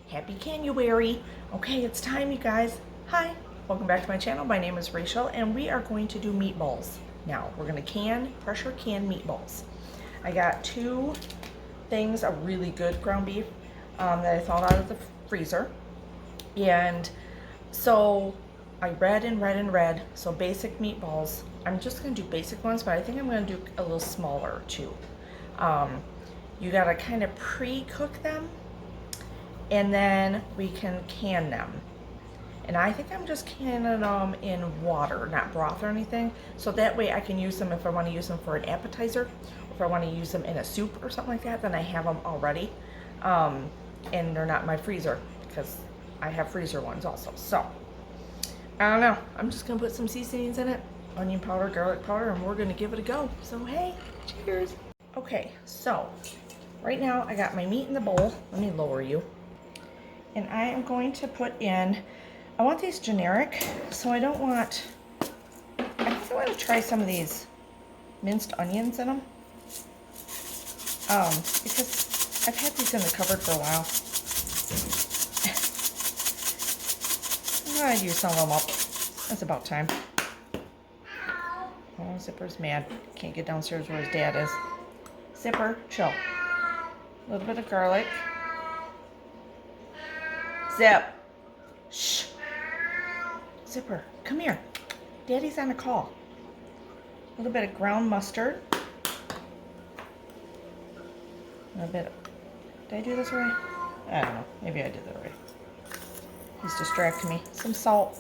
Happy Canuary. Okay, it's time, you guys. Hi, welcome back to my channel. My name is Rachel, and we are going to do meatballs. Now, we're gonna pressure can meatballs. I got 2 things of really good ground beef that I thawed out of the freezer. And so I read and read. So basic meatballs. I'm just gonna do basic ones, but I think I'm gonna do a little smaller too. You gotta kind of pre-cook them, and then we can them. And I think I'm just canning them in water, not broth or anything. So that way I can use them if I want to use them for an appetizer, or if I want to use them in a soup or something like that, then I have them already. And they're not in my freezer because I have freezer ones also. So I don't know. I'm just gonna put some seasonings in it, onion powder, garlic powder, and we're gonna give it a go. So hey, cheers. Okay, so right now I got my meat in the bowl. Let me lower you. And I am going to put in, I want these generic, so I don't want, I think I want to try some of these minced onions in them. Because I've had these in the cupboard for a while. I'm going to use some of them up. It's about time. Oh, Zipper's mad. Can't get downstairs where his dad is. Zipper, chill. A little bit of garlic. Zip. Shh. Zipper, come here. Daddy's on a call. A little bit of ground mustard. A little bit of, did I do this right? I don't know. Maybe I did that right. He's distracting me. Some salt.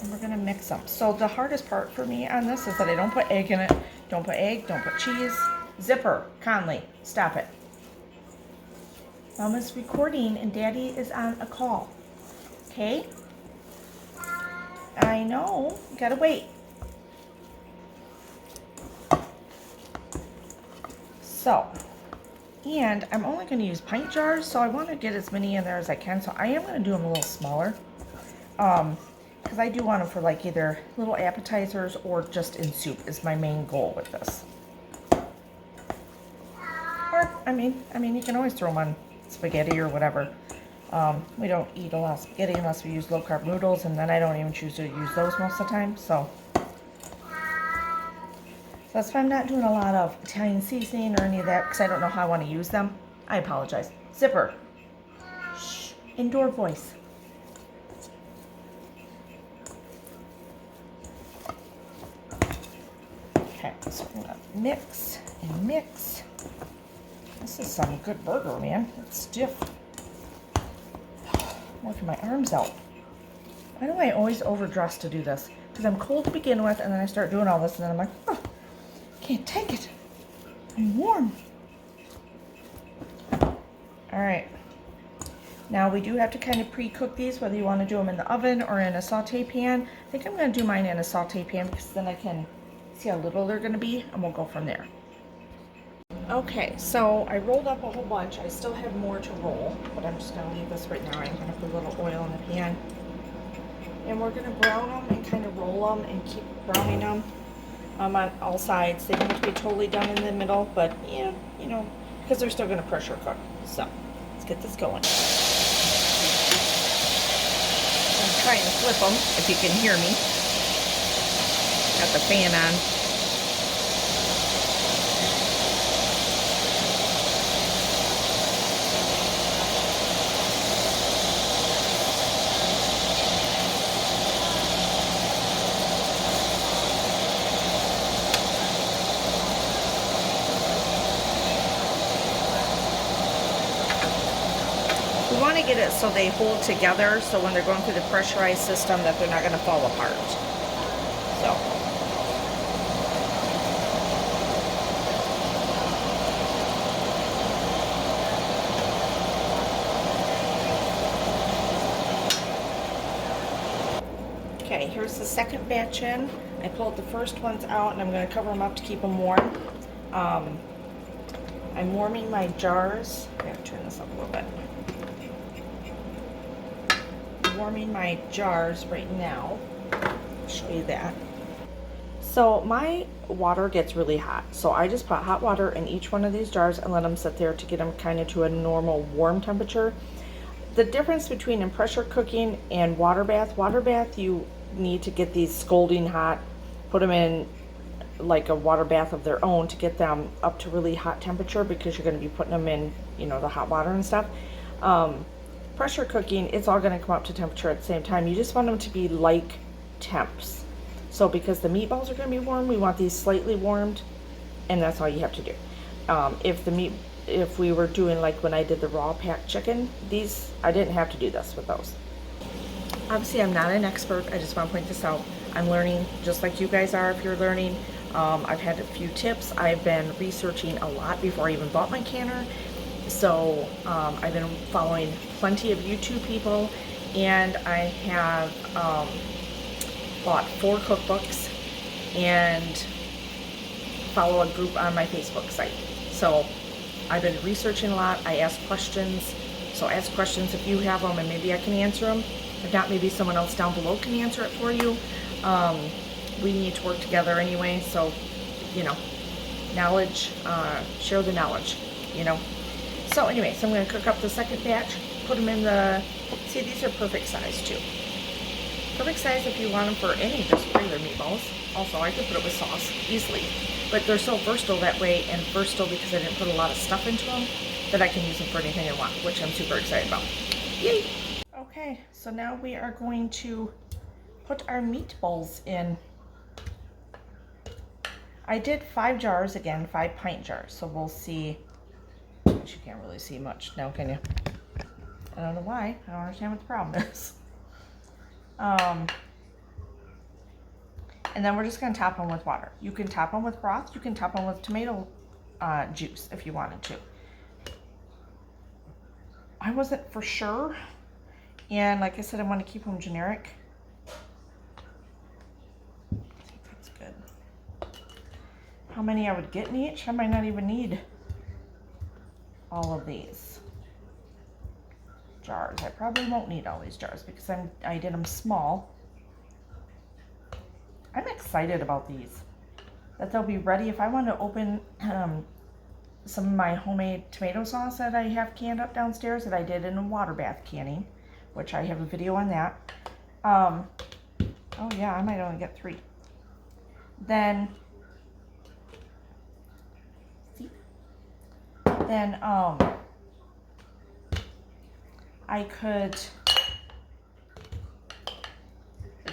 And we're gonna mix them. So the hardest part for me on this is that I don't put egg in it. Don't put egg, don't put cheese. Zipper, Conley, stop it. Mama's recording and Daddy is on a call. Okay? I know. You gotta wait. So, and I'm only going to use pint jars, so I want to get as many in there as I can. So I am going to do them a little smaller. Because I do want them for like either little appetizers or just in soup is my main goal with this. Or, I mean, you can always throw them on spaghetti or whatever. We don't eat a lot of spaghetti unless we use low carb noodles, and then I don't even choose to use those most of the time. So that's why I'm not doing a lot of Italian seasoning or any of that, because I don't know how I want to use them. I apologize. Zipper. Shh. Indoor voice. Okay, so we're going to mix and mix. This is some good burger, man. It's stiff. I'm working my arms out. Why do I always overdress to do this? Because I'm cold to begin with, and then I start doing all this, and then I'm like, oh, can't take it. I'm warm. All right. Now we do have to kind of pre-cook these, whether you want to do them in the oven or in a saute pan. I think I'm going to do mine in a saute pan because then I can see how little they're going to be, and we'll go from there. Okay, so I rolled up a whole bunch. I still have more to roll, but I'm just going to leave this right now. I'm going to put a little oil in the pan. And we're going to brown them and kind of roll them and keep browning them. On all sides. They don't have to be totally done in the middle, but yeah, you know, because they're still going to pressure cook. So let's get this going. I'm trying to flip them, if you can hear me. Got the fan on. We want to get it so they hold together, so when they're going through the pressurized system that they're not going to fall apart. So. Okay, here's the second batch in. I pulled the first ones out, and I'm going to cover them up to keep them warm. I'm warming my jars. I have to turn this up a little bit. Warming my jars right now. I'll show you that. So my water gets really hot. So I just put hot water in each one of these jars and let them sit there to get them kind of to a normal warm temperature. The difference between in pressure cooking and water bath, you need to get these scalding hot, put them in like a water bath of their own to get them up to really hot temperature, because you're going to be putting them in, you know, the hot water and stuff. Pressure cooking, it's all going to come up to temperature at the same time. You just want them to be like temps. So because the meatballs are going to be warm, we want these slightly warmed, and that's all you have to do. If we were doing like when I did the raw packed chicken, these, I didn't have to do this with those. Obviously, I'm not an expert. I just want to point this out. I'm learning just like you guys are if you're learning. I've had a few tips. I've been researching a lot before I even bought my canner. So I've been following plenty of YouTube people, and I have bought 4 cookbooks and follow a group on my Facebook site. So I've been researching a lot. I ask questions. So ask questions if you have them, and maybe I can answer them. If not, maybe someone else down below can answer it for you. We need to work together anyway, so, you know, knowledge, share the knowledge, you know. So anyway, so I'm going to cook up the second batch, put them in the, see, these are perfect size too. Perfect size if you want them for any just regular meatballs. Also, I could put it with sauce easily, but they're so versatile that way, and versatile because I didn't put a lot of stuff into them, that I can use them for anything I want, which I'm super excited about. Yay! Okay, so now we are going to put our meatballs in. I did 5 jars, again, 5 pint jars, so we'll see. You can't really see much now, can you? I don't know why. I don't understand what the problem is. And then we're just going to top them with water. You can top them with broth. You can top them with tomato juice if you wanted to. I wasn't for sure. And like I said, I want to keep them generic. I think that's good. How many I would get in each? I might not even need all of these jars. I probably won't need all these jars because I did them small. I'm excited about these, that they'll be ready if I want to open some of my homemade tomato sauce that I have canned up downstairs that I did in a water bath canning, which I have a video on that. Oh yeah, I might only get 3. Then I could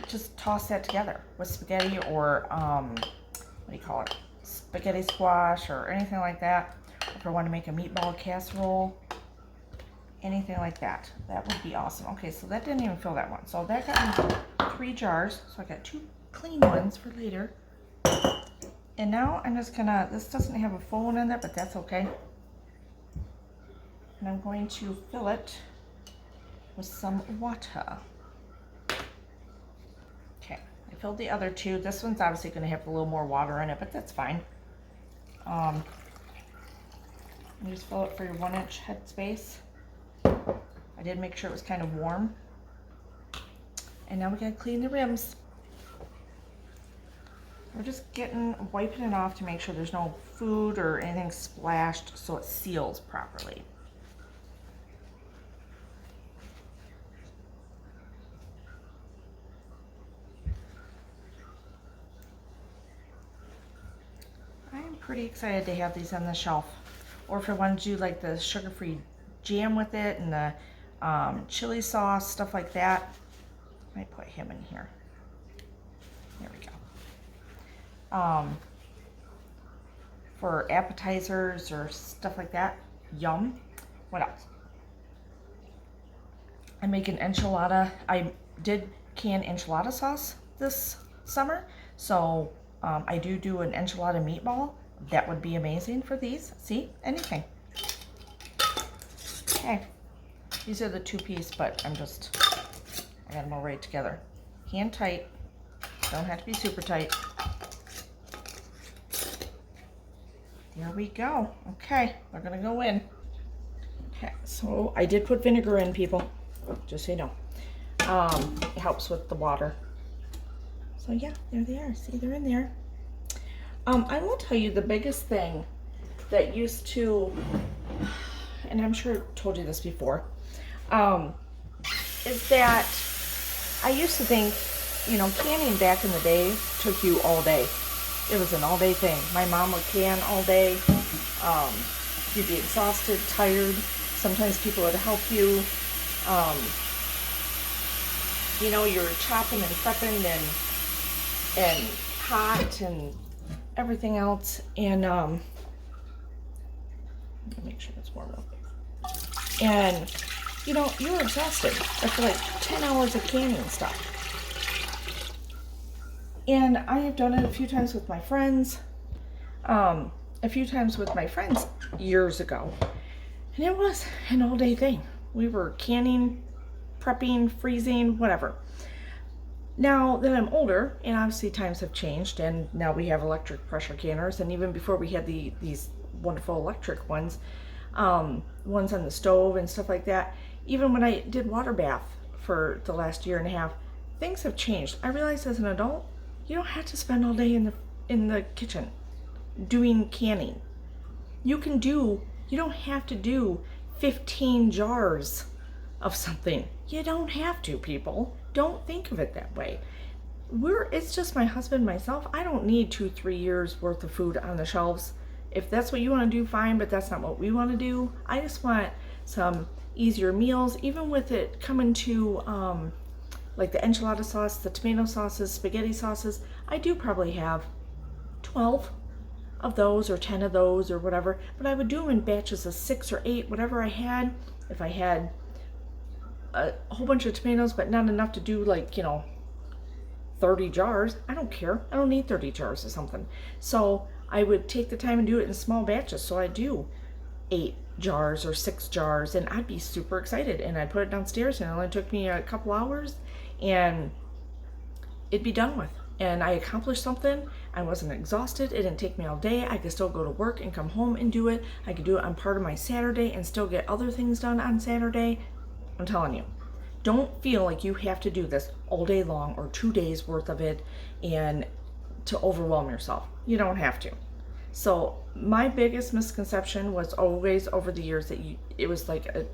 just toss that together with spaghetti or what do you call it? Spaghetti squash or anything like that. If I want to make a meatball casserole, anything like that. That would be awesome. Okay, so that didn't even fill that one. So that got me 3 jars. So I got 2 clean ones for later. And now I'm just gonna, this doesn't have a full one in there, but that's okay. And I'm going to fill it with some water. Okay, I filled the other 2. This one's obviously going to have a little more water in it, but that's fine. You just fill it for your 1-inch head space. I did make sure it was kind of warm. And now we gotta clean the rims. We're just wiping it off to make sure there's no food or anything splashed so it seals properly. I'm pretty excited to have these on the shelf. Or if I want to do like the sugar-free jam with it and the chili sauce, stuff like that. I might put him in here. There we go. For appetizers or stuff like that. Yum. What else? I make an enchilada. I did can enchilada sauce this summer. So I do an enchilada meatball. That would be amazing for these. See? Anything. Okay. These are the 2-piece, but I got them all right together. Hand tight. Don't have to be super tight. There we go. Okay, they're gonna go in. Okay, so I did put vinegar in, people. Just so you know. It helps with the water. So yeah, there they are. See, they're in there. I will tell you the biggest thing that used to, and I'm sure I told you this before, is that I used to think, you know, canning back in the day took you all day. It was an all day thing. My mom would can all day. You'd be exhausted, tired. Sometimes people would help you. You know, you're chopping and prepping and hot and everything else. And make sure it's warm up. And you know, you're exhausted after like 10 hours of canning stuff. And I have done it a few times with my friends, years ago. And it was an all day thing. We were canning, prepping, freezing, whatever. Now that I'm older, and obviously times have changed, and now we have electric pressure canners, and even before we had these wonderful electric ones, ones on the stove and stuff like that. Even when I did water bath for the last year and a half, things have changed. I realized as an adult, you don't have to spend all day in the kitchen doing canning. You don't have to do 15 jars of something. You don't have to, people. Don't think of it that way. It's just my husband, myself. I don't need 2-3 years worth of food on the shelves. If that's what you want to do, fine, but that's not what we want to do. I just want some easier meals, even with it coming to like the enchilada sauce, the tomato sauces, spaghetti sauces. I do probably have 12 of those or 10 of those or whatever, but I would do them in batches of 6 or 8, whatever I had. If I had a whole bunch of tomatoes but not enough to do, like, you know, 30 jars, I don't care. I don't need 30 jars or something. So I would take the time and do it in small batches. So I do 8 jars or 6 jars, and I'd be super excited, and I'd put it downstairs, and it only took me a couple hours and it'd be done with, and I accomplished something. I wasn't exhausted. It didn't take me all day. I could still go to work and come home and do it. I could do it on part of my Saturday and still get other things done on Saturday. I'm telling you, don't feel like you have to do this all day long or 2 days worth of it and to overwhelm yourself. You don't have to. So my biggest misconception was always over the years that it was like an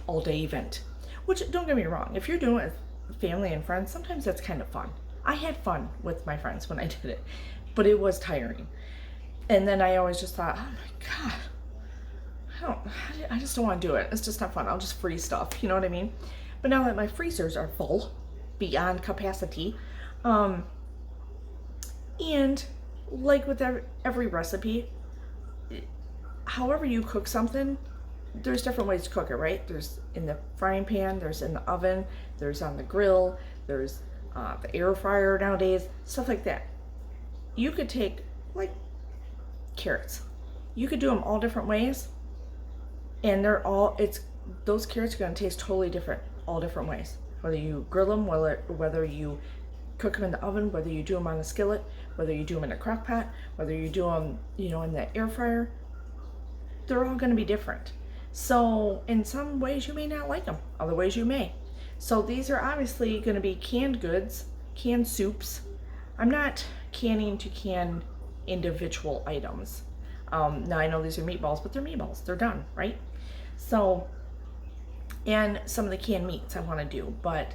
all day event, which, don't get me wrong, if you're doing it with family and friends, sometimes that's kind of fun. I had fun with my friends when I did it, but it was tiring. And then I always just thought, oh my God, I just don't want to do it. It's just not fun. I'll just freeze stuff. You know what I mean? But now that my freezers are full, beyond capacity, and like with every recipe, however you cook something, there's different ways to cook it, right? There's in the frying pan, there's in the oven, there's on the grill, there's the air fryer nowadays, stuff like that. You could take, like, carrots. You could do them all different ways, and those carrots are going to taste totally different all different ways. Whether you grill them, whether you cook them in the oven, whether you do them on a skillet, whether you do them in a crock pot, whether you do them, you know, in the air fryer, they're all going to be different. So in some ways you may not like them, other ways you may. So these are obviously going to be canned goods, canned soups. I'm not canning to can individual items. Now I know these are meatballs, but they're meatballs. They're done, right? So, and some of the canned meats I want to do, but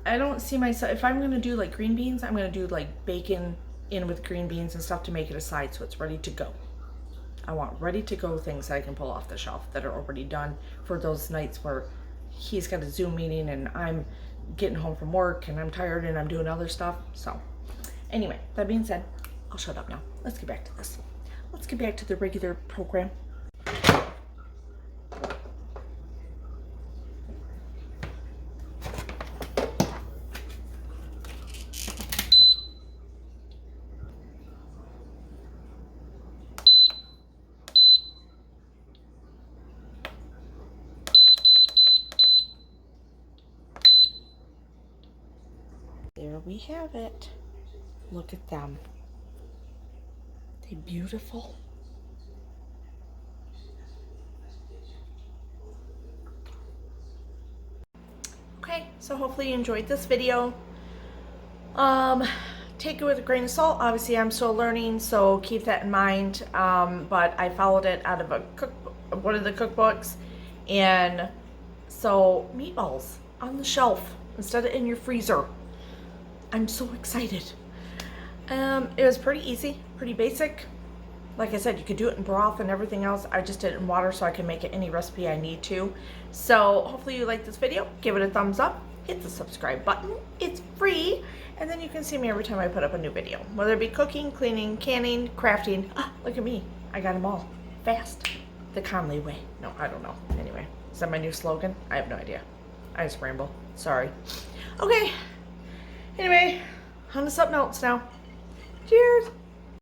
I don't see myself, if I'm going to do like green beans, I'm going to do like bacon in with green beans and stuff to make it a side so it's ready to go. I want ready to go things that I can pull off the shelf that are already done for those nights where he's got a Zoom meeting and I'm getting home from work and I'm tired and I'm doing other stuff. So anyway, that being said, I'll shut up now. Let's get back to this. Let's get back to the regular program. There we have it. Look at them. They beautiful. Okay, so hopefully you enjoyed this video. take it with a grain of salt. Obviously, I'm still learning, so keep that in mind. But I followed it out of one of the cookbooks, and so meatballs on the shelf instead of in your freezer. I'm so excited. It was pretty easy, pretty basic. Like I said, you could do it in broth and everything else. I just did it in water so I can make it any recipe I need to. So hopefully you like this video. Give it a thumbs up. Hit the subscribe button. It's free. And then you can see me every time I put up a new video. Whether it be cooking, cleaning, canning, crafting. Ah, look at me. I got them all. Fast. The Conley way. No, I don't know. Anyway, is that my new slogan? I have no idea. I just ramble. Sorry. Okay. Anyway, on to something else now. Cheers.